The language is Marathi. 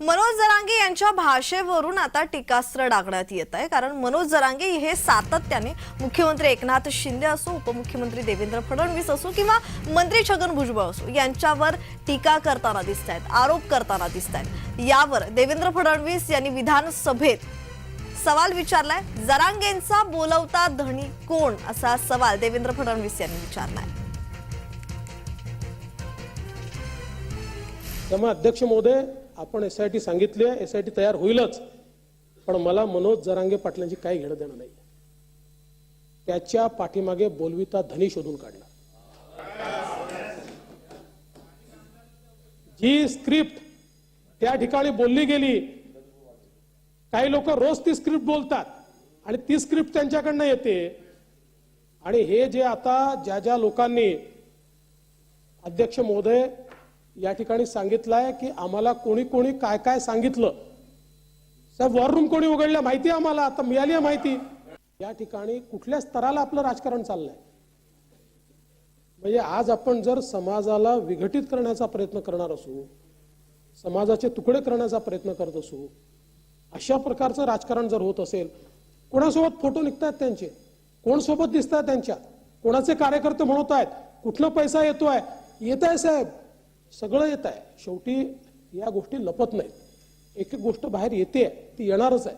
मनोज जरांगे यांच्या भाषेवरून आता टीकास्त्र डागण्यात येत आहे। कारण मनोज जरांगे हे सातत्याने मुख्यमंत्री एकनाथ शिंदे असो, उपमुख्यमंत्री देवेंद्र फडणवीस असो किंवा मंत्री छगन भुजबळ असो यांच्यावर टीका करताना दिसत आहेत, आरोप करताना दिसत आहेत। यावर देवेंद्र फडणवीस यांनी विधानसभेत सवाल विचारलाय। जरांगेंचा बोलवता धनी कोण, असा सवाल देवेंद्र फडणवीस यांनी विचारलाय। त्यामुळे अध्यक्ष महोदय, आपण एसआयटी सांगितली आहे, एसआयटी तयार होईलच, पण मला मनोज जरांगे पाटलांची काही घेणं देणं नाही। त्याच्या पाठीमागे बोलविता धनी शोधून काढला। जी स्क्रिप्ट त्या ठिकाणी बोलली गेली, काही लोक रोज ती स्क्रिप्ट बोलतात आणि ती स्क्रिप्ट त्यांच्याकडनं येते। आणि हे जे आता ज्या लोकांनी अध्यक्ष महोदय या ठिकाणी सांगितलंय की आम्हाला कोणी कोणी काय काय सांगितलं, साहेब वॉर रूम कोणी उघडल्या माहिती आम्हाला आता मिळाली आहे माहिती। या ठिकाणी कुठल्या स्तराला आपलं राजकारण चाललंय, म्हणजे आज आपण जर समाजाला विघटित करण्याचा प्रयत्न करणार असू, समाजाचे तुकडे करण्याचा प्रयत्न करत असू, अशा प्रकारचं राजकारण जर होत असेल, कोणासोबत फोटो निघतात त्यांचे, कोण सोबत दिसतात त्यांच्या, कोणाचे कार्यकर्ते म्हणत आहेत, कुठला पैसा येतोय, येत आहे साहेब, सगळं येत आहे। शेवटी या गोष्टी लपत नाहीत, एक एक गोष्ट बाहेर येते, ती येणारच आहे।